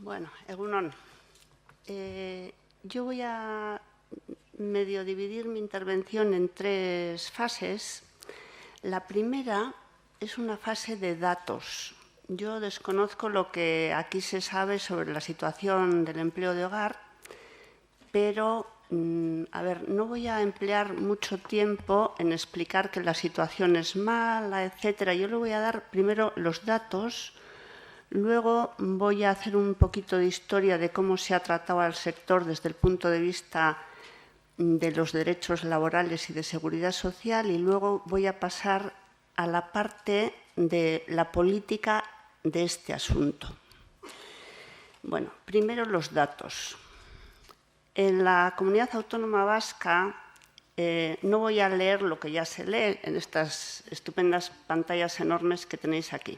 Bueno, Egunon. Yo voy a medio dividir mi intervención en tres fases. La primera es una fase de datos. Yo desconozco lo que aquí se sabe sobre la situación del empleo de hogar, pero, no voy a emplear mucho tiempo en explicar que la situación es mala, etcétera. Yo le voy a dar primero los datos. Luego voy a hacer un poquito de historia de cómo se ha tratado al sector desde el punto de vista de los derechos laborales y de seguridad social, y luego voy a pasar a la parte de la política de este asunto. Bueno, primero los datos. En la Comunidad Autónoma Vasca, no voy a leer lo que ya se lee en estas estupendas pantallas enormes que tenéis aquí.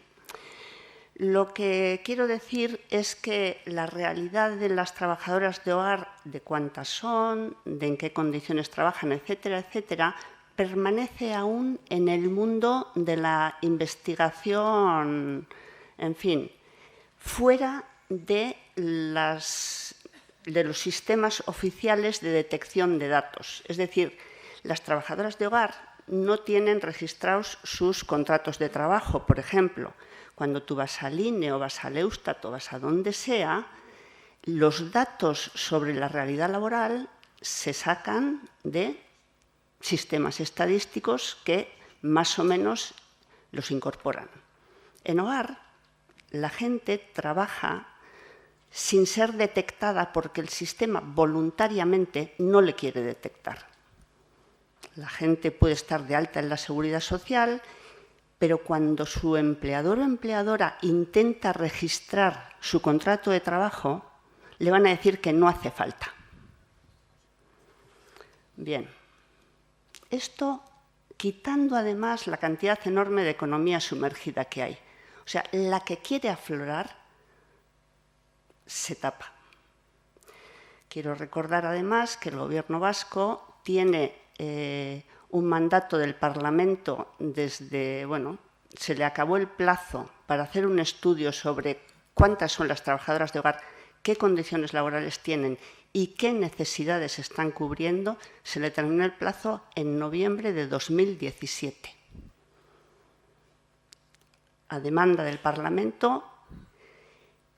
Lo que quiero decir es que la realidad de las trabajadoras de hogar, de cuántas son, de en qué condiciones trabajan, etcétera, etcétera, permanece aún en el mundo de la investigación, en fin, fuera de los sistemas oficiales de detección de datos. Es decir, las trabajadoras de hogar no tienen registrados sus contratos de trabajo, por ejemplo. Cuando tú vas al INE o vas al Eustat o vas a donde sea, los datos sobre la realidad laboral se sacan de sistemas estadísticos que más o menos los incorporan. En hogar, la gente trabaja sin ser detectada porque el sistema voluntariamente no le quiere detectar. La gente puede estar de alta en la seguridad social, pero cuando su empleador o empleadora intenta registrar su contrato de trabajo, le van a decir que no hace falta. Bien, esto quitando además la cantidad enorme de economía sumergida que hay. O sea, la que quiere aflorar se tapa. Quiero recordar además que el Gobierno vasco tiene un mandato del Parlamento desde, se le acabó el plazo para hacer un estudio sobre cuántas son las trabajadoras de hogar, qué condiciones laborales tienen y qué necesidades están cubriendo. Se le terminó el plazo en noviembre de 2017. A demanda del Parlamento.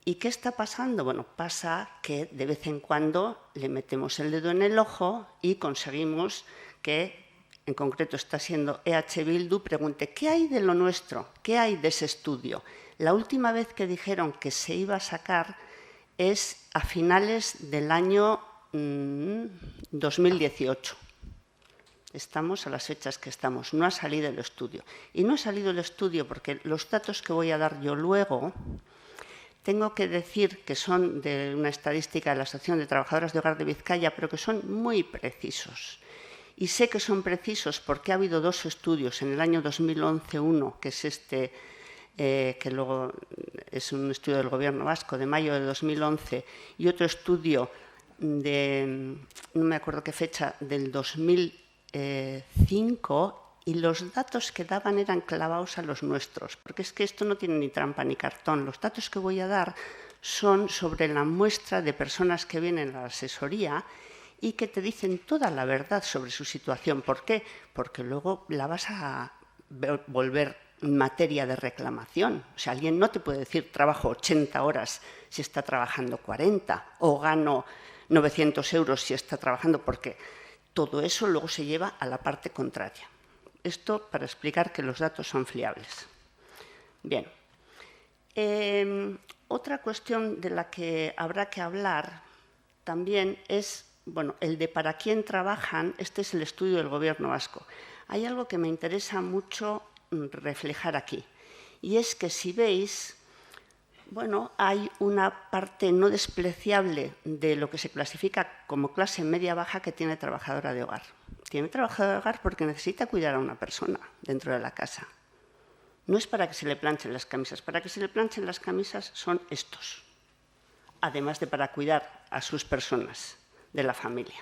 ¿Y qué está pasando? Bueno, pasa que de vez en cuando le metemos el dedo en el ojo y conseguimos que, en concreto está siendo EH Bildu, pregunte ¿qué hay de lo nuestro? ¿Qué hay de ese estudio? La última vez que dijeron que se iba a sacar es a finales del año 2018. Estamos a las fechas que estamos. No ha salido el estudio. Y no ha salido el estudio porque los datos que voy a dar yo luego, tengo que decir que son de una estadística de la Asociación de Trabajadoras de Hogar de Vizcaya, pero que son muy precisos. Y sé que son precisos porque ha habido dos estudios. En el año 2011, uno, que es este, que luego es un estudio del Gobierno vasco, de mayo de 2011, y otro estudio de, no me acuerdo qué fecha, del 2005, y los datos que daban eran clavados a los nuestros, porque es que esto no tiene ni trampa ni cartón. Los datos que voy a dar son sobre la muestra de personas que vienen a la asesoría y que te dicen toda la verdad sobre su situación. ¿Por qué? Porque luego la vas a volver materia de reclamación. O sea, alguien no te puede decir trabajo 80 horas si está trabajando 40 o gano 900 euros si está trabajando, porque todo eso luego se lleva a la parte contraria. Esto para explicar que los datos son fiables. Bien. Otra cuestión de la que habrá que hablar también es, el de para quién trabajan. Este es el estudio del Gobierno vasco. Hay algo que me interesa mucho reflejar aquí, y es que si veis, hay una parte no despreciable de lo que se clasifica como clase media-baja que tiene trabajadora de hogar. Tiene trabajadora de hogar porque necesita cuidar a una persona dentro de la casa. No es para que se le planchen las camisas. Para que se le planchen las camisas son estos, además de para cuidar a sus personas de la familia.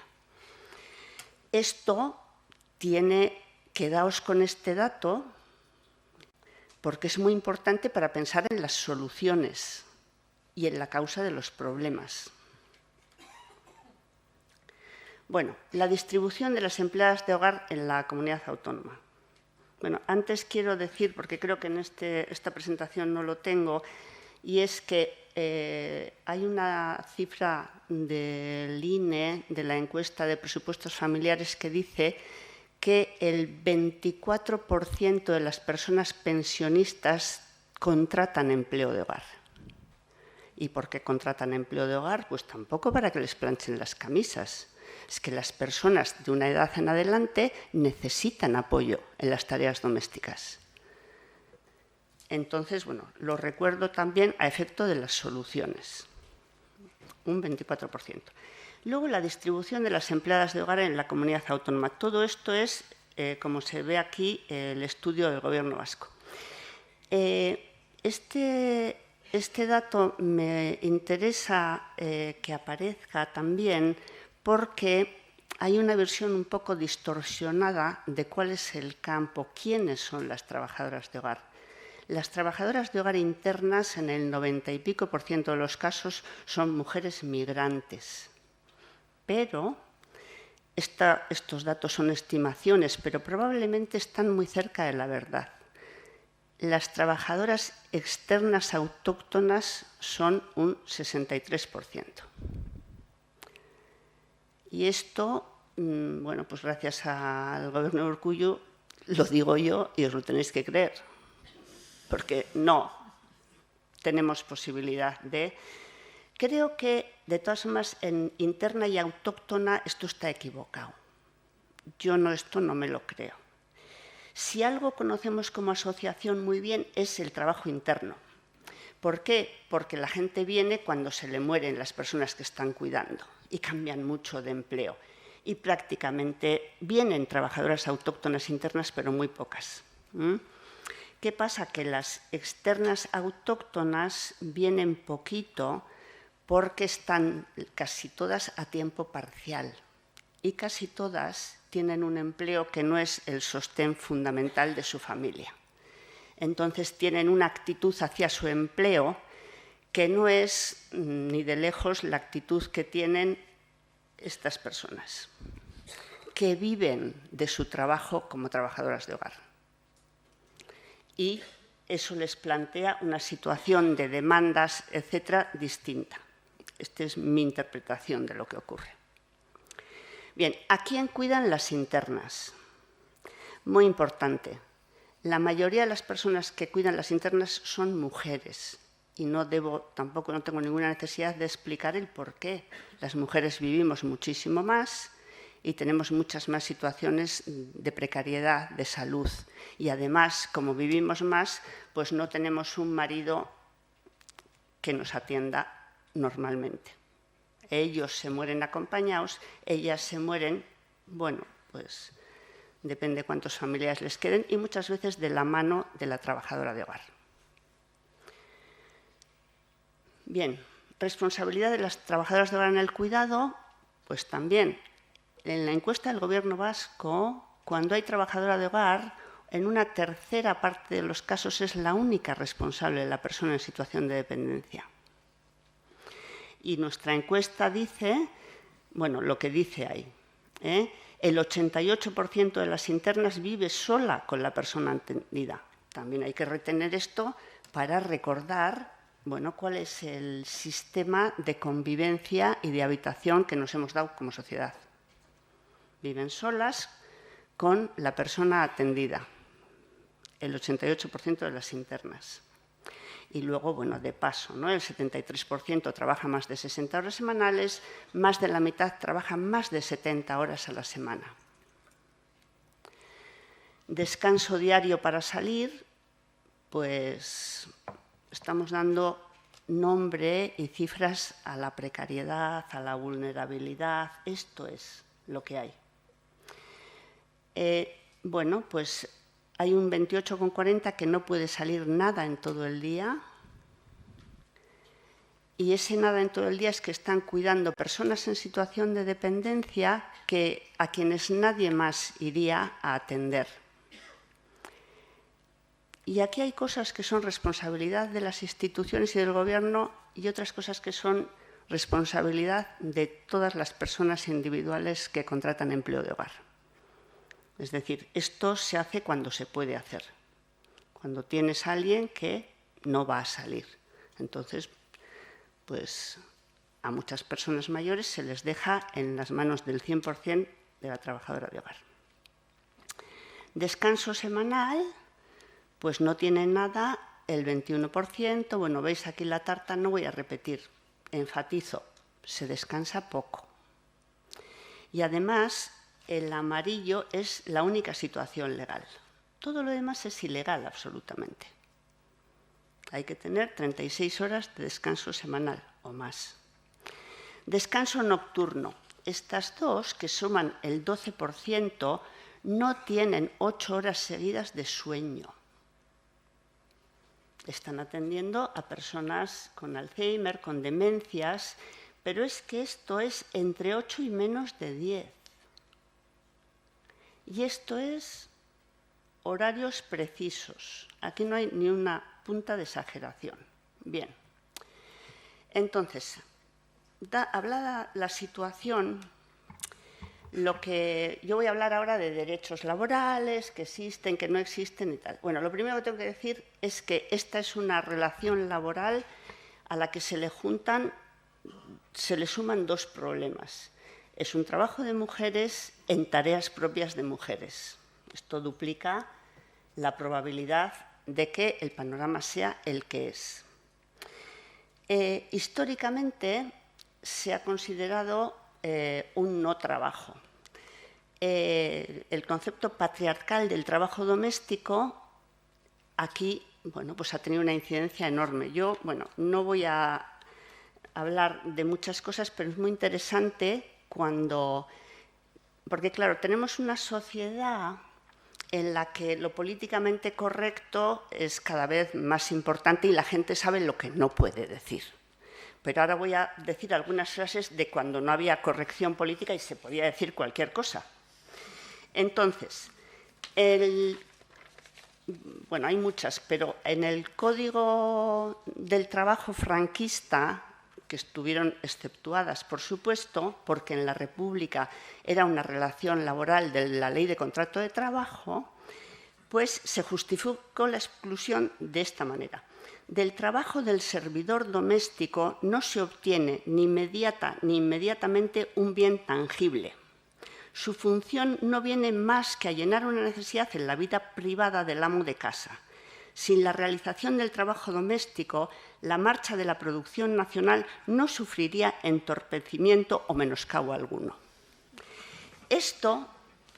Esto quedaos con este dato, porque es muy importante para pensar en las soluciones y en la causa de los problemas. Bueno, la distribución de las empleadas de hogar en la comunidad autónoma. Bueno, antes quiero decir, porque creo que en esta presentación no lo tengo, y es que hay una cifra del INE, de la encuesta de presupuestos familiares, que dice que el 24% de las personas pensionistas contratan empleo de hogar. ¿Y por qué contratan empleo de hogar? Pues tampoco para que les planchen las camisas. Es que las personas de una edad en adelante necesitan apoyo en las tareas domésticas. Entonces, bueno, lo recuerdo también a efecto de las soluciones, un 24%. Luego, la distribución de las empleadas de hogar en la comunidad autónoma. Todo esto es, como se ve aquí, el estudio del Gobierno vasco. Este dato me interesa que aparezca también porque hay una versión un poco distorsionada de cuál es el campo, quiénes son las trabajadoras de hogar. Las trabajadoras de hogar internas, en el 90 y pico % de los casos, son mujeres migrantes. Pero, estos datos son estimaciones, pero probablemente están muy cerca de la verdad. Las trabajadoras externas autóctonas son un 63%. Y esto, bueno, pues gracias al Gobierno de Urkullu, lo digo yo y os lo tenéis que creer, porque no tenemos posibilidad de... Creo que, de todas formas, en interna y autóctona esto está equivocado. Yo esto no me lo creo. Si algo conocemos como asociación muy bien es el trabajo interno. ¿Por qué? Porque la gente viene cuando se le mueren las personas que están cuidando y cambian mucho de empleo. Y prácticamente vienen trabajadoras autóctonas internas, pero muy pocas. ¿Qué pasa? Que las externas autóctonas vienen poquito porque están casi todas a tiempo parcial y casi todas tienen un empleo que no es el sostén fundamental de su familia. Entonces tienen una actitud hacia su empleo que no es ni de lejos la actitud que tienen estas personas, que viven de su trabajo como trabajadoras de hogar. Y eso les plantea una situación de demandas, etcétera, distinta. Esta es mi interpretación de lo que ocurre. Bien, ¿a quién cuidan las internas? Muy importante. La mayoría de las personas que cuidan las internas son mujeres. Y tampoco no tengo ninguna necesidad de explicar el por qué. Las mujeres vivimos muchísimo más y tenemos muchas más situaciones de precariedad, de salud. Y además, como vivimos más, pues no tenemos un marido que nos atienda normalmente. Ellos se mueren acompañados, ellas se mueren, bueno, pues depende cuántos familiares les queden, y muchas veces de la mano de la trabajadora de hogar. Bien, responsabilidad de las trabajadoras de hogar en el cuidado, pues también. En la encuesta del Gobierno vasco, cuando hay trabajadora de hogar, en una tercera parte de los casos es la única responsable de la persona en situación de dependencia. Y nuestra encuesta dice, bueno, lo que dice ahí, el 88% de las internas vive sola con la persona atendida. También hay que retener esto para recordar, bueno, cuál es el sistema de convivencia y de habitación que nos hemos dado como sociedad. Viven solas con la persona atendida, el 88% de las internas. Y luego, bueno, de paso, ¿no? El 73% trabaja más de 60 horas semanales, más de la mitad trabaja más de 70 horas a la semana. Descanso diario para salir, pues estamos dando nombre y cifras a la precariedad, a la vulnerabilidad. Esto es lo que hay. Bueno, pues hay un 28,40 que no puede salir nada en todo el día. Y ese nada en todo el día es que están cuidando personas en situación de dependencia a quienes nadie más iría a atender. Y aquí hay cosas que son responsabilidad de las instituciones y del Gobierno y otras cosas que son responsabilidad de todas las personas individuales que contratan empleo de hogar. Es decir, esto se hace cuando se puede hacer, cuando tienes a alguien que no va a salir. Entonces, pues a muchas personas mayores se les deja en las manos del 100% de la trabajadora de hogar. Descanso semanal, pues no tiene nada el 21%. Bueno, veis aquí la tarta, no voy a repetir, enfatizo, se descansa poco. Y además, el amarillo es la única situación legal. Todo lo demás es ilegal absolutamente. Hay que tener 36 horas de descanso semanal o más. Descanso nocturno. Estas dos, que suman el 12%, no tienen 8 horas seguidas de sueño. Están atendiendo a personas con Alzheimer, con demencias, pero es que esto es entre 8 y menos de 10. Y esto es horarios precisos. Aquí no hay ni una punta de exageración. Bien. Entonces, hablada la situación, lo que yo voy a hablar ahora de derechos laborales, que existen, que no existen y tal. Bueno, lo primero que tengo que decir es que esta es una relación laboral a la que se le suman dos problemas. Es un trabajo de mujeres en tareas propias de mujeres. Esto duplica la probabilidad de que el panorama sea el que es. Históricamente se ha considerado un no trabajo. El concepto patriarcal del trabajo doméstico aquí, bueno, pues ha tenido una incidencia enorme. Yo, bueno, no voy a hablar de muchas cosas, pero es muy interesante porque claro, tenemos una sociedad en la que lo políticamente correcto es cada vez más importante y la gente sabe lo que no puede decir. Pero ahora voy a decir algunas frases de cuando no había corrección política y se podía decir cualquier cosa. Entonces, bueno, hay muchas, pero en el Código del Trabajo franquista, que estuvieron exceptuadas, por supuesto, porque en la República era una relación laboral de la Ley de Contrato de Trabajo, pues se justificó la exclusión de esta manera. Del trabajo del servidor doméstico no se obtiene ni inmediata ni inmediatamente un bien tangible. Su función no viene más que a llenar una necesidad en la vida privada del amo de casa. Sin la realización del trabajo doméstico, la marcha de la producción nacional no sufriría entorpecimiento o menoscabo alguno. Esto,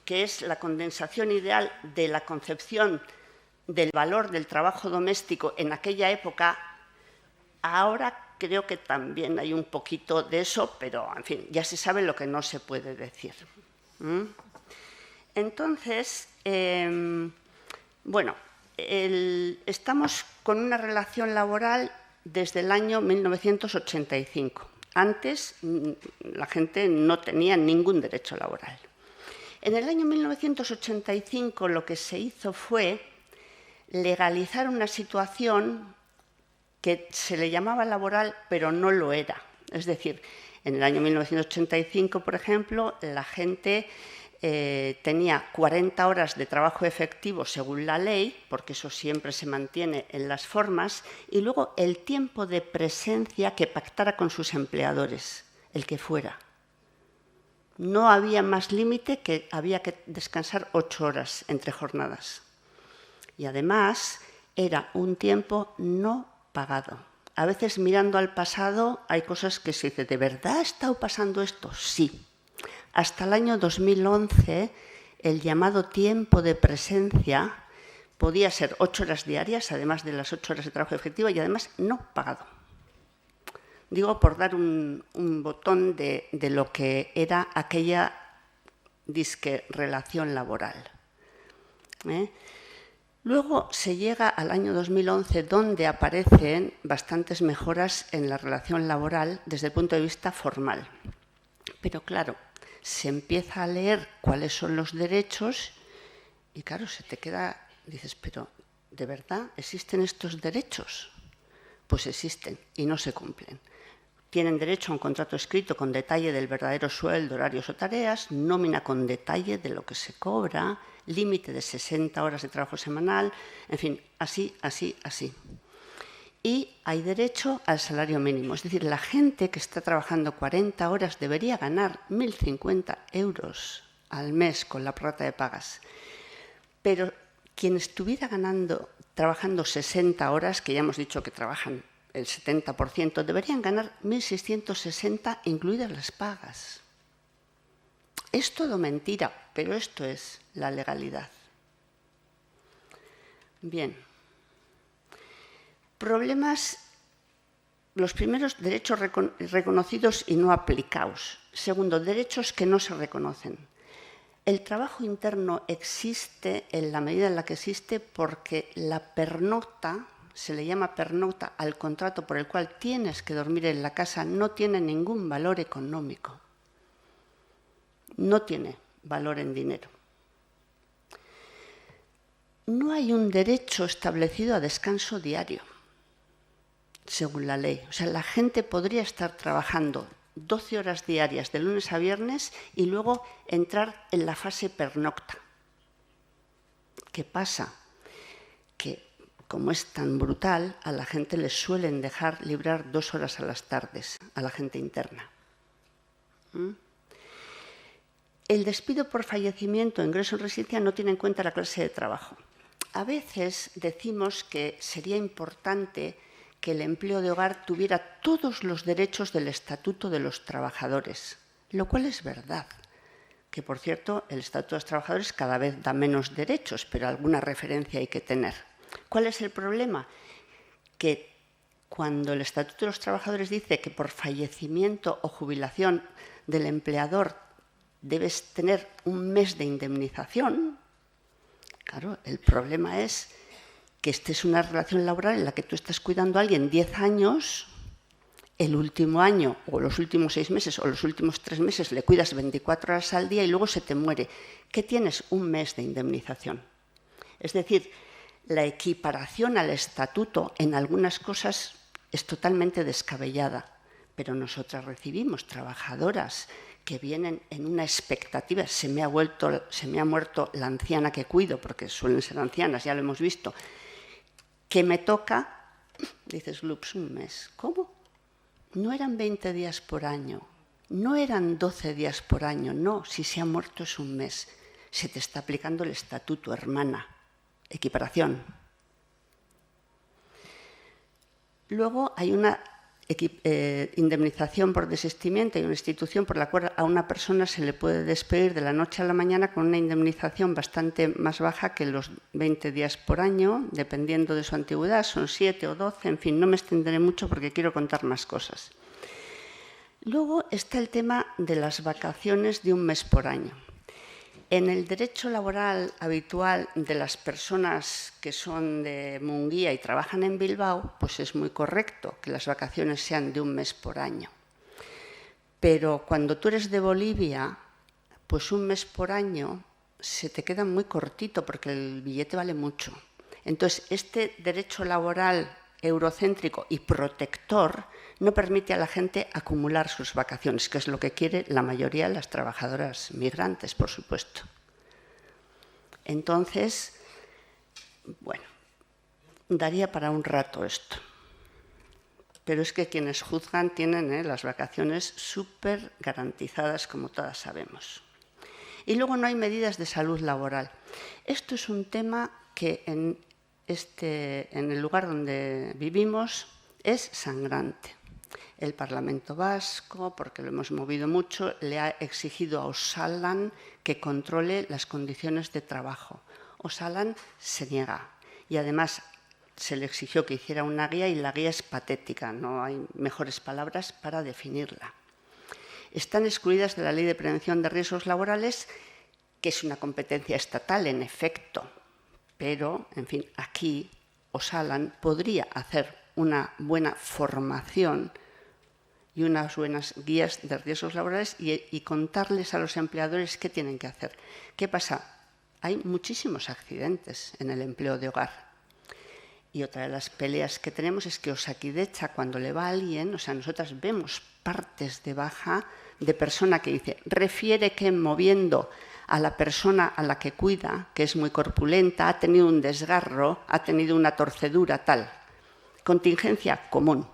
que es la condensación ideal de la concepción del valor del trabajo doméstico en aquella época, ahora creo que también hay un poquito de eso, pero, en fin, ya se sabe lo que no se puede decir. Entonces, bueno, estamos con una relación laboral desde el año 1985. Antes la gente no tenía ningún derecho laboral. En el año 1985 lo que se hizo fue legalizar una situación que se le llamaba laboral, pero no lo era. Es decir, en el año 1985, por ejemplo, la gente tenía 40 horas de trabajo efectivo según la ley, porque eso siempre se mantiene en las formas, y luego el tiempo de presencia que pactara con sus empleadores, el que fuera. No había más límite, que había que descansar 8 horas entre jornadas. Y además era un tiempo no pagado. A veces mirando al pasado hay cosas que se dicen, ¿de verdad ha estado pasando esto? Sí. Hasta el año 2011 el llamado tiempo de presencia podía ser 8 horas diarias, además de las 8 horas de trabajo efectivo y además no pagado. Digo por dar un botón de lo que era aquella disque relación laboral. Luego se llega al año 2011, donde aparecen bastantes mejoras en la relación laboral desde el punto de vista formal. Pero claro, se empieza a leer cuáles son los derechos y claro, se te queda, dices, pero ¿de verdad existen estos derechos? Pues existen y no se cumplen. Tienen derecho a un contrato escrito con detalle del verdadero sueldo, horarios o tareas, nómina con detalle de lo que se cobra, límite de 60 horas de trabajo semanal, en fin, así, así, así. Y hay derecho al salario mínimo. Es decir, la gente que está trabajando 40 horas debería ganar 1.050 euros al mes con la prorrata de pagas. Pero quien estuviera trabajando 60 horas, que ya hemos dicho que trabajan el 70%, deberían ganar 1.660, incluidas las pagas. Es todo mentira, pero esto es la legalidad. Bien. Problemas, los primeros, derechos reconocidos y no aplicados. Segundo, derechos que no se reconocen. El trabajo interno existe en la medida en la que existe porque la pernocta, se le llama pernocta al contrato por el cual tienes que dormir en la casa, no tiene ningún valor económico. No tiene valor en dinero. No hay un derecho establecido a descanso diario, según la ley. O sea, la gente podría estar trabajando 12 horas diarias de lunes a viernes y luego entrar en la fase pernocta. ¿Qué pasa? Que, como es tan brutal, a la gente le suelen dejar librar 2 horas a las tardes, a la gente interna. El despido por fallecimiento o ingreso en residencia no tiene en cuenta la clase de trabajo. A veces decimos que sería importante que el empleo de hogar tuviera todos los derechos del Estatuto de los Trabajadores, lo cual es verdad, que por cierto el Estatuto de los Trabajadores cada vez da menos derechos, pero alguna referencia hay que tener. ¿Cuál es el problema? Que cuando el Estatuto de los Trabajadores dice que por fallecimiento o jubilación del empleador debes tener un mes de indemnización, claro, el problema es que esta es una relación laboral en la que tú estás cuidando a alguien 10 años, el último año o los últimos 6 meses o los últimos 3 meses le cuidas 24 horas al día y luego se te muere. ¿Qué tienes? Un mes de indemnización. Es decir, la equiparación al estatuto en algunas cosas es totalmente descabellada, pero nosotras recibimos trabajadoras que vienen en una expectativa. Se me ha muerto la anciana que cuido, porque suelen ser ancianas, ya lo hemos visto, que me toca, dices, Lups, un mes. ¿Cómo? No eran 20 días por año, no eran 12 días por año, no, si se ha muerto es un mes. Se te está aplicando el estatuto, hermana. Equiparación. Luego hay una indemnización por desistimiento y una institución por la cual a una persona se le puede despedir de la noche a la mañana con una indemnización bastante más baja que los 20 días por año, dependiendo de su antigüedad, son 7 o 12, en fin, no me extenderé mucho porque quiero contar más cosas. Luego está el tema de las vacaciones de un mes por año. En el derecho laboral habitual de las personas que son de Munguía y trabajan en Bilbao, pues es muy correcto que las vacaciones sean de un mes por año. Pero cuando tú eres de Bolivia, pues un mes por año se te queda muy cortito porque el billete vale mucho. Entonces, este derecho laboral eurocéntrico y protector no permite a la gente acumular sus vacaciones, que es lo que quiere la mayoría de las trabajadoras migrantes, por supuesto. Entonces, bueno, daría para un rato esto. Pero es que quienes juzgan tienen las vacaciones súper garantizadas, como todas sabemos. Y luego no hay medidas de salud laboral. Esto es un tema que en el lugar donde vivimos es sangrante. El Parlamento Vasco, porque lo hemos movido mucho, le ha exigido a Osalan que controle las condiciones de trabajo. Osalan se niega y además se le exigió que hiciera una guía y la guía es patética, no hay mejores palabras para definirla. Están excluidas de la Ley de Prevención de Riesgos Laborales, que es una competencia estatal, en efecto, pero, en fin, aquí Osalan podría hacer una buena formación y unas buenas guías de riesgos laborales y contarles a los empleadores qué tienen que hacer. ¿Qué pasa? Hay muchísimos accidentes en el empleo de hogar. Y otra de las peleas que tenemos es que Osakidetza, cuando le va a alguien, o sea, nosotras vemos partes de baja de persona que dice, refiere que moviendo a la persona a la que cuida, que es muy corpulenta, ha tenido un desgarro, ha tenido una torcedura, tal. Contingencia común.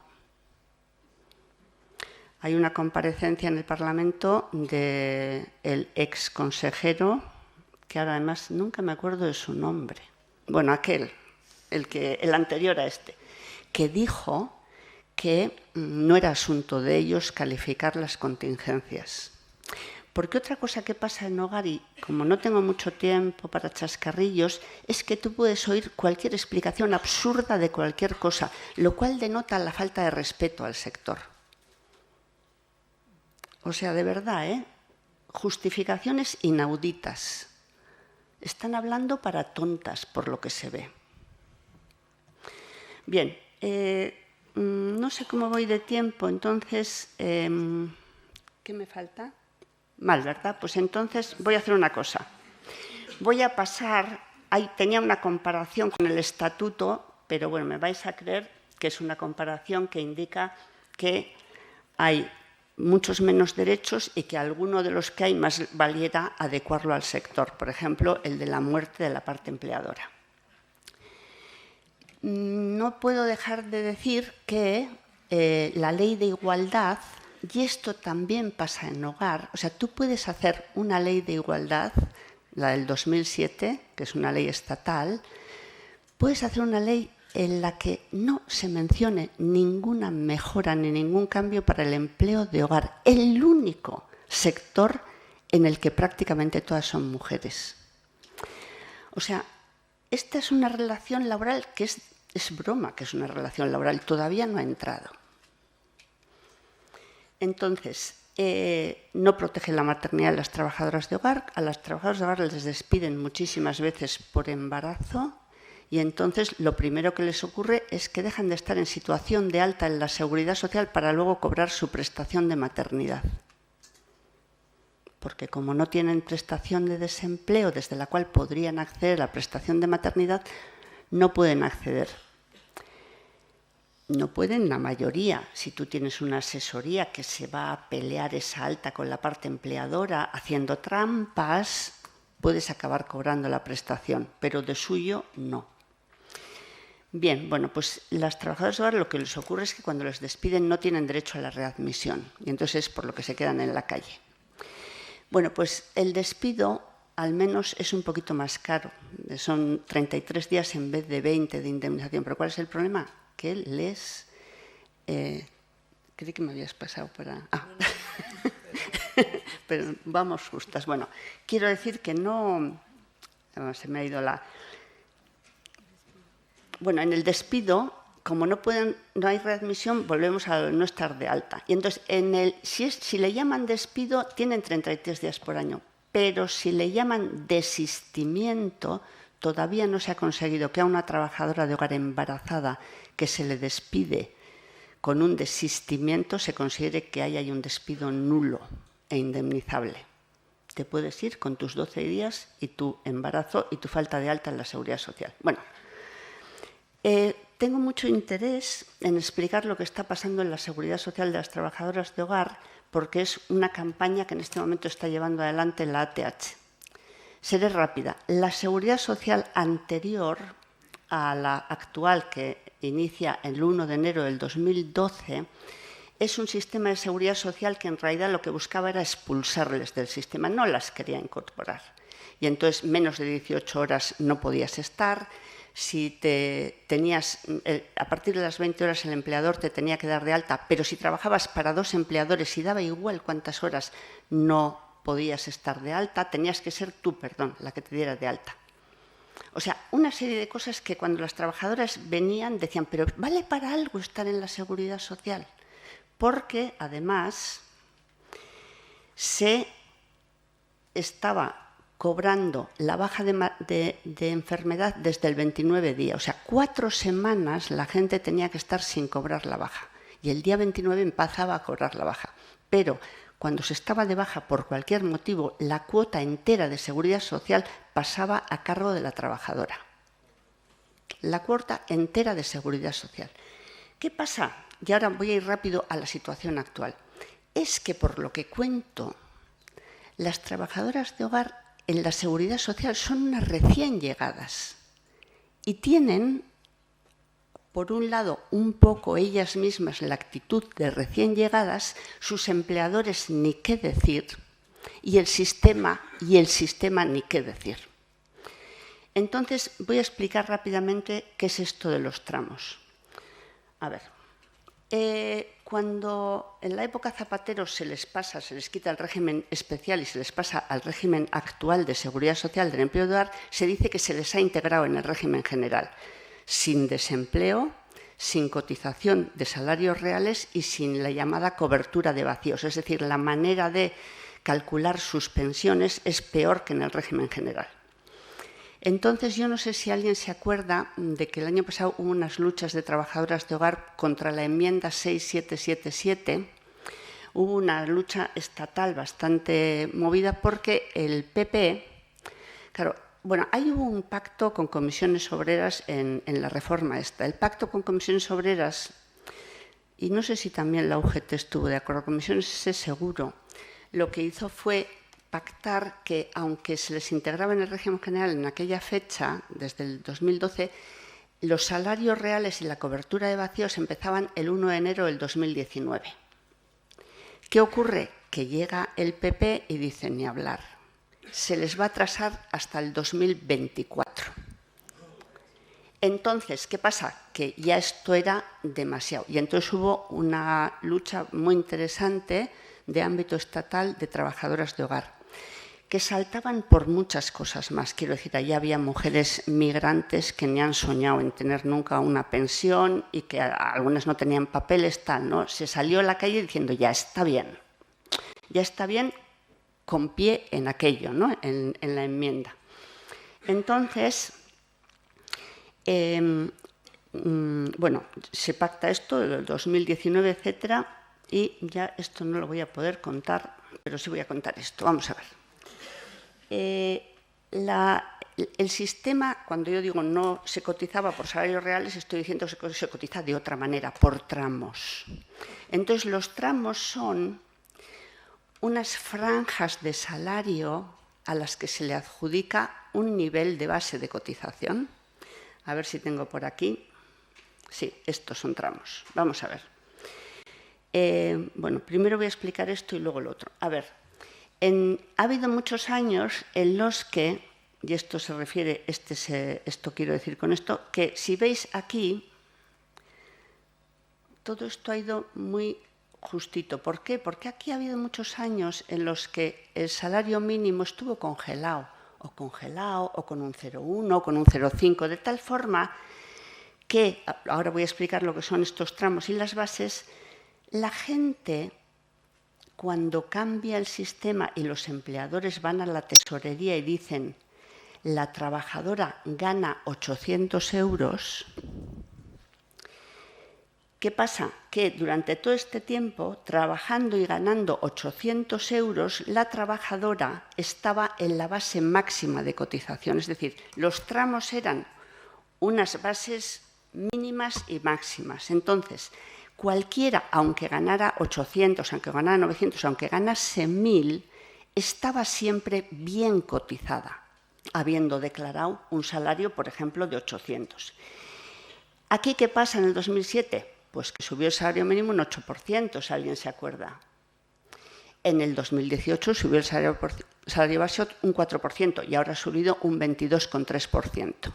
Hay una comparecencia en el Parlamento del ex consejero, que ahora además nunca me acuerdo de su nombre. Bueno, aquel, el anterior a este, que dijo que no era asunto de ellos calificar las contingencias. Porque otra cosa que pasa en hogar, y como no tengo mucho tiempo para chascarrillos, es que tú puedes oír cualquier explicación absurda de cualquier cosa, lo cual denota la falta de respeto al sector. O sea, de verdad, justificaciones inauditas. Están hablando para tontas, por lo que se ve. Bien, no sé cómo voy de tiempo, entonces, ¿qué me falta? Mal, ¿verdad? Pues entonces voy a hacer una cosa. Voy a pasar, tenía una comparación con el estatuto, pero bueno, me vais a creer que es una comparación que indica que hay muchos menos derechos y que alguno de los que hay más valiera adecuarlo al sector. Por ejemplo, el de la muerte de la parte empleadora. No puedo dejar de decir que la ley de igualdad, y esto también pasa en hogar, o sea, tú puedes hacer una ley de igualdad, la del 2007, que es una ley estatal, puedes hacer una ley en la que no se mencione ninguna mejora ni ningún cambio para el empleo de hogar, el único sector en el que prácticamente todas son mujeres. O sea, esta es una relación laboral que es broma que es una relación laboral, todavía no ha entrado. Entonces, no protege la maternidad de las trabajadoras de hogar. A las trabajadoras de hogar les despiden muchísimas veces por embarazo y entonces lo primero que les ocurre es que dejan de estar en situación de alta en la seguridad social para luego cobrar su prestación de maternidad. Porque como no tienen prestación de desempleo desde la cual podrían acceder a la prestación de maternidad, no pueden acceder. No pueden la mayoría. Si tú tienes una asesoría que se va a pelear esa alta con la parte empleadora haciendo trampas, puedes acabar cobrando la prestación, pero de suyo no. Bien, bueno, pues las trabajadoras de hogar lo que les ocurre es que cuando les despiden no tienen derecho a la readmisión y entonces es por lo que se quedan en la calle. Bueno, pues el despido al menos es un poquito más caro. Son 33 días en vez de 20 de indemnización. ¿Pero cuál es el problema? Que les... creí que me habías pasado para... Pero vamos justas. Bueno, quiero decir que no... Se me ha ido la... Bueno, en el despido, como no hay readmisión, volvemos a no estar de alta. Y entonces, si le llaman despido, tienen 33 días por año. Pero si le llaman desistimiento, todavía no se ha conseguido que a una trabajadora de hogar embarazada que se le despide con un desistimiento se considere que ahí hay un despido nulo e indemnizable. Te puedes ir con tus 12 días y tu embarazo y tu falta de alta en la seguridad social. Bueno, tengo mucho interés en explicar lo que está pasando en la seguridad social de las trabajadoras de hogar porque es una campaña que en este momento está llevando adelante la ATH. Seré rápida. La seguridad social anterior a la actual, que inicia el 1 de enero del 2012, es un sistema de seguridad social que en realidad lo que buscaba era expulsarles del sistema, no las quería incorporar. Y entonces menos de 18 horas no podías estar. Si a partir de las 20 horas el empleador te tenía que dar de alta, pero si trabajabas para 2 empleadores y daba igual cuántas horas no podías estar de alta, tenías que ser tú, la que te diera de alta. O sea, una serie de cosas que cuando las trabajadoras venían decían, pero ¿vale para algo estar en la seguridad social? Porque además se estaba cobrando la baja de enfermedad desde el 29 día. O sea, 4 semanas la gente tenía que estar sin cobrar la baja. Y el día 29 empezaba a cobrar la baja. Pero cuando se estaba de baja por cualquier motivo, la cuota entera de seguridad social pasaba a cargo de la trabajadora. la cuota entera de seguridad social. ¿Qué pasa? Y ahora voy a ir rápido a la situación actual. Es que, por lo que cuento, las trabajadoras de hogar en la seguridad social son unas recién llegadas y tienen, por un lado, un poco ellas mismas la actitud de recién llegadas, sus empleadores ni qué decir, y el sistema ni qué decir. Entonces, voy a explicar rápidamente qué es esto de los tramos. A ver, cuando en la época Zapatero se les quita el régimen especial y se les pasa al régimen actual de seguridad social del empleo de hogar, se dice que se les ha integrado en el régimen general, sin desempleo, sin cotización de salarios reales y sin la llamada cobertura de vacíos. Es decir, la manera de calcular sus pensiones es peor que en el régimen general. Entonces, yo no sé si alguien se acuerda de que el año pasado hubo unas luchas de trabajadoras de hogar contra la enmienda 6777. Hubo una lucha estatal bastante movida porque el PP, claro, bueno, ahí hubo un pacto con comisiones obreras en la reforma esta. El pacto con comisiones obreras, y no sé si también la UGT estuvo de acuerdo, comisiones seguro, lo que hizo fue pactar que, aunque se les integraba en el régimen general en aquella fecha, desde el 2012, los salarios reales y la cobertura de vacíos empezaban el 1 de enero del 2019. ¿Qué ocurre? Que llega el PP y dice, ni hablar, se les va a atrasar hasta el 2024. Entonces, ¿qué pasa? Que ya esto era demasiado. Y entonces hubo una lucha muy interesante de ámbito estatal de trabajadoras de hogar, que saltaban por muchas cosas más. Quiero decir, allí había mujeres migrantes que ni han soñado en tener nunca una pensión y que algunas no tenían papeles, tal, ¿no? Se salió a la calle diciendo, ya está bien, con pie en aquello, ¿no? En la enmienda. Entonces, bueno, se pacta esto, el 2019, etcétera, y ya esto no lo voy a poder contar, pero sí voy a contar esto. Vamos a ver. El sistema, cuando yo digo no se cotizaba por salarios reales, estoy diciendo que se cotiza de otra manera, por tramos. Entonces, los tramos son unas franjas de salario a las que se le adjudica un nivel de base de cotización. A ver si tengo por aquí. Sí, estos son tramos. Vamos a ver. Bueno, primero voy a explicar esto y luego lo otro. A ver. Ha habido muchos años en los que, y esto se refiere, esto quiero decir con esto, que si veis aquí, todo esto ha ido muy justito. ¿Por qué? Porque aquí ha habido muchos años en los que el salario mínimo estuvo congelado, o con un 0,1, o con un 0,5, de tal forma que, ahora voy a explicar lo que son estos tramos y las bases, la gente, cuando cambia el sistema y los empleadores van a la tesorería y dicen la trabajadora gana 800 euros, ¿qué pasa? Que durante todo este tiempo, trabajando y ganando 800 euros, la trabajadora estaba en la base máxima de cotización. Es decir, los tramos eran unas bases mínimas y máximas. Entonces, cualquiera, aunque ganara 800, aunque ganara 900, aunque ganase 1.000, estaba siempre bien cotizada, habiendo declarado un salario, por ejemplo, de 800. ¿Aquí qué pasa en el 2007? Pues que subió el salario mínimo un 8%, si alguien se acuerda. En el 2018 subió el salario base un 4% y ahora ha subido un 22,3%.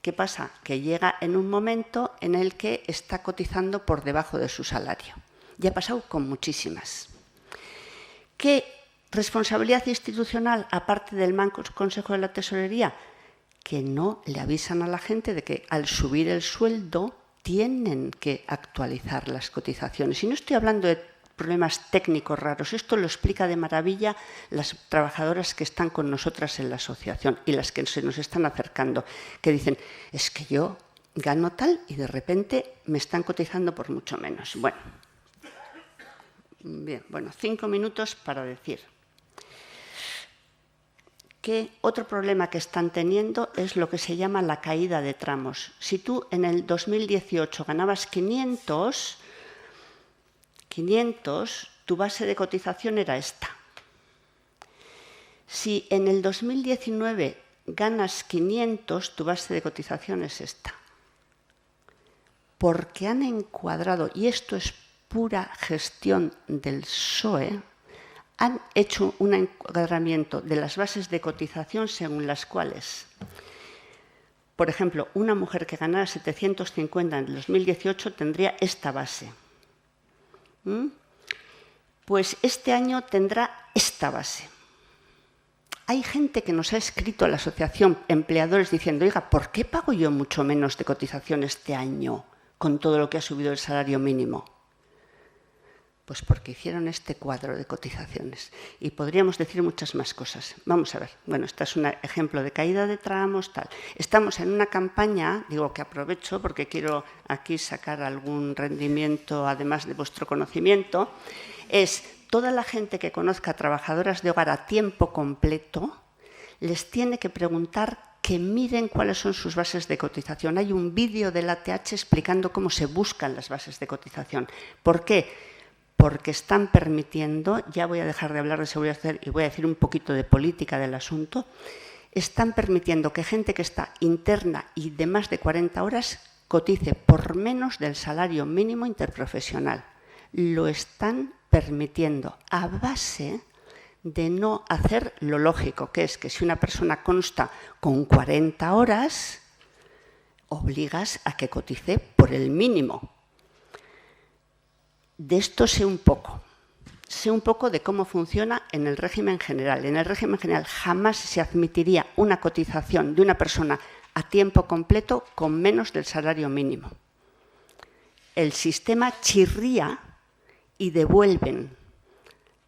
¿Qué pasa? Que llega en un momento en el que está cotizando por debajo de su salario. Y ha pasado con muchísimas. ¿Qué responsabilidad institucional, aparte del Consejo de la Tesorería? Que no le avisan a la gente de que al subir el sueldo tienen que actualizar las cotizaciones. Y no estoy hablando de problemas técnicos raros. Esto lo explica de maravilla las trabajadoras que están con nosotras en la asociación y las que se nos están acercando, que dicen, es que yo gano tal y de repente me están cotizando por mucho menos. Bueno, bien, 5 minutos para decir que otro problema que están teniendo es lo que se llama la caída de tramos. Si tú en el 2018 ganabas 500, tu base de cotización era esta. Si en el 2019 ganas 500, tu base de cotización es esta. Porque han encuadrado, y esto es pura gestión del PSOE, han hecho un encuadramiento de las bases de cotización según las cuales, por ejemplo, una mujer que ganara 750 en el 2018 tendría esta base. Pues este año tendrá esta base. Hay gente que nos ha escrito a la Asociación Empleadores diciendo, oiga, ¿por qué pago yo mucho menos de cotización este año con todo lo que ha subido el salario mínimo? Pues porque hicieron este cuadro de cotizaciones. Y podríamos decir muchas más cosas. Vamos a ver. Bueno, este es un ejemplo de caída de tramos, tal. Estamos en una campaña, digo que aprovecho porque quiero aquí sacar algún rendimiento, además de vuestro conocimiento, es toda la gente que conozca a trabajadoras de hogar a tiempo completo, les tiene que preguntar que miren cuáles son sus bases de cotización. Hay un vídeo de la ATH explicando cómo se buscan las bases de cotización. ¿Por qué? Porque están permitiendo, ya voy a dejar de hablar de seguridad social y voy a decir un poquito de política del asunto, están permitiendo que gente que está interna y de más de 40 horas cotice por menos del salario mínimo interprofesional. Lo están permitiendo a base de no hacer lo lógico, que es que si una persona consta con 40 horas, obligas a que cotice por el mínimo. De esto sé un poco de cómo funciona en el régimen general. En el régimen general jamás se admitiría una cotización de una persona a tiempo completo con menos del salario mínimo. El sistema chirría y devuelven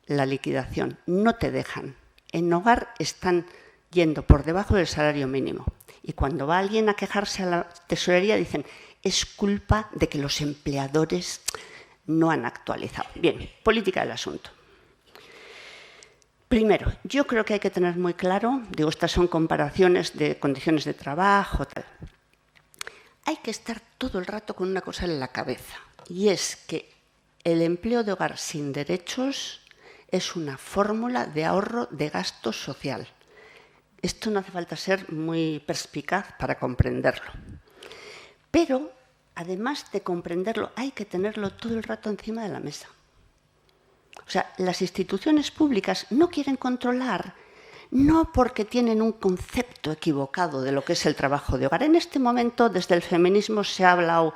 la liquidación, no te dejan. En hogar están yendo por debajo del salario mínimo. Y cuando va alguien a quejarse a la tesorería dicen, es culpa de que los empleadores no han actualizado. Bien, política del asunto. Primero, yo creo que hay que tener muy claro, digo, estas son comparaciones de condiciones de trabajo, tal. Hay que estar todo el rato con una cosa en la cabeza, y es que el empleo de hogar sin derechos es una fórmula de ahorro de gasto social. Esto no hace falta ser muy perspicaz para comprenderlo. Pero además de comprenderlo, hay que tenerlo todo el rato encima de la mesa. O sea, las instituciones públicas no quieren controlar, no porque tienen un concepto equivocado de lo que es el trabajo de hogar. En este momento, desde el feminismo se ha hablado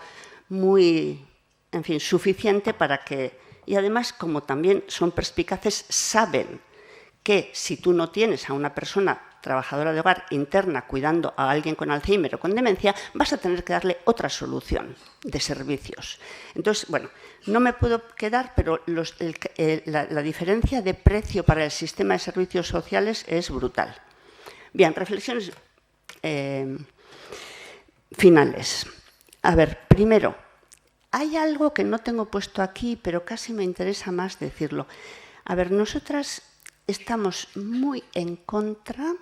muy, en fin, suficiente para que... Y además, como también son perspicaces, saben que si tú no tienes a una persona trabajadora de hogar interna cuidando a alguien con Alzheimer o con demencia, vas a tener que darle otra solución de servicios. Entonces, bueno, no me puedo quedar, pero la diferencia de precio para el sistema de servicios sociales es brutal. Bien, reflexiones finales. A ver, primero, hay algo que no tengo puesto aquí, pero casi me interesa más decirlo. A ver, nosotras estamos muy en contra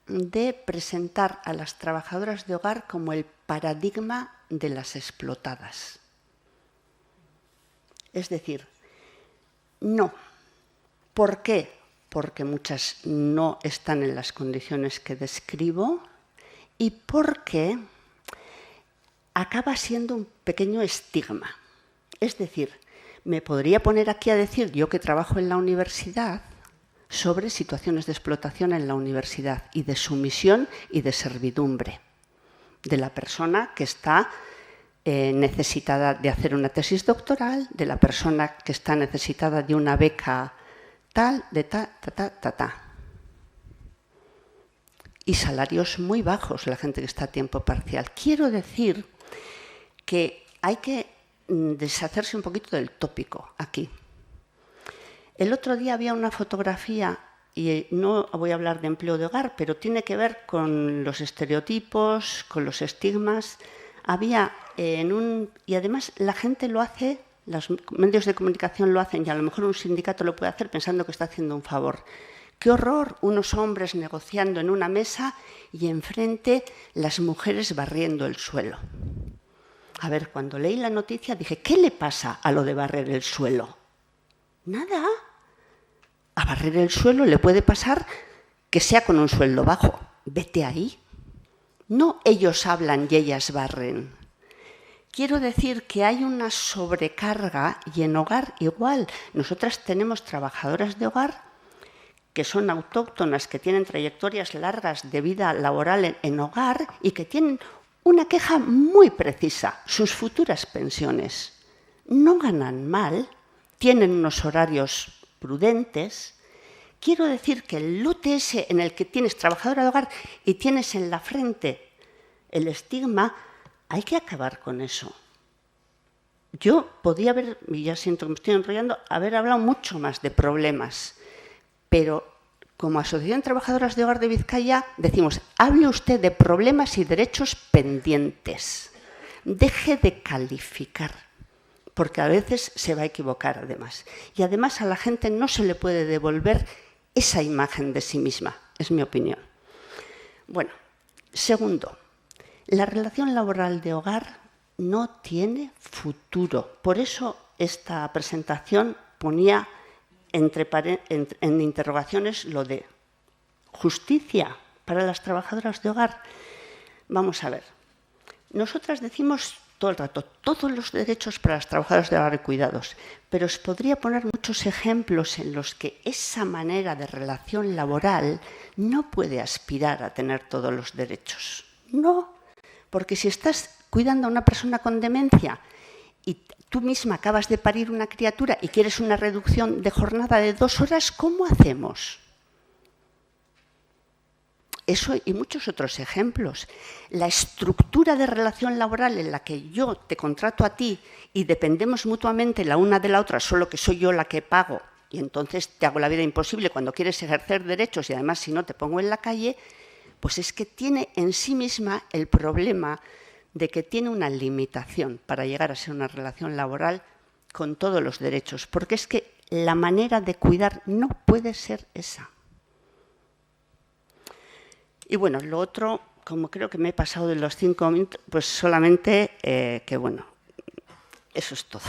de presentar a las trabajadoras de hogar como el paradigma de las explotadas. Es decir, no. ¿Por qué? Porque muchas no están en las condiciones que describo y porque acaba siendo un pequeño estigma. Es decir, me podría poner aquí a decir, yo que trabajo en la universidad, sobre situaciones de explotación en la universidad y de sumisión y de servidumbre de la persona que está necesitada de hacer una tesis doctoral, de la persona que está necesitada de una beca tal, de ta. Y salarios muy bajos, la gente que está a tiempo parcial. Quiero decir que hay que deshacerse un poquito del tópico aquí. El otro día había una fotografía, y no voy a hablar de empleo de hogar, pero tiene que ver con los estereotipos, con los estigmas. Había y además la gente lo hace, los medios de comunicación lo hacen, y a lo mejor un sindicato lo puede hacer pensando que está haciendo un favor. ¡Qué horror! Unos hombres negociando en una mesa y enfrente las mujeres barriendo el suelo. A ver, cuando leí la noticia dije, ¿qué le pasa a lo de barrer el suelo? Nada. A barrer el suelo le puede pasar que sea con un sueldo bajo. Vete ahí. No ellos hablan y ellas barren. Quiero decir que hay una sobrecarga y en hogar igual. Nosotras tenemos trabajadoras de hogar que son autóctonas, que tienen trayectorias largas de vida laboral en hogar y que tienen una queja muy precisa, sus futuras pensiones. No ganan mal, tienen unos horarios prudentes. Quiero decir que el lote ese en el que tienes trabajadora de hogar y tienes en la frente el estigma, hay que acabar con eso. Yo podía haber, y ya siento que me estoy enrollando, haber hablado mucho más de problemas, pero como Asociación de Trabajadoras de Hogar de Vizcaya decimos, hable usted de problemas y derechos pendientes. Deje de calificar, porque a veces se va a equivocar además. Y además a la gente no se le puede devolver esa imagen de sí misma, es mi opinión. Bueno, segundo, la relación laboral de hogar no tiene futuro. Por eso esta presentación ponía en interrogaciones lo de justicia para las trabajadoras de hogar. Vamos a ver, nosotras decimos todo el rato, todos los derechos para las trabajadoras de hogar y cuidados, pero os podría poner muchos ejemplos en los que esa manera de relación laboral no puede aspirar a tener todos los derechos. No, porque si estás cuidando a una persona con demencia y tú misma acabas de parir una criatura y quieres una reducción de jornada de 2 horas, ¿cómo hacemos? Eso y muchos otros ejemplos. La estructura de relación laboral en la que yo te contrato a ti y dependemos mutuamente la una de la otra, solo que soy yo la que pago y entonces te hago la vida imposible cuando quieres ejercer derechos y además si no te pongo en la calle, pues es que tiene en sí misma el problema de que tiene una limitación para llegar a ser una relación laboral con todos los derechos, porque es que la manera de cuidar no puede ser esa. Y bueno, lo otro, como creo que me he pasado de los 5 minutos, pues solamente que bueno, eso es todo.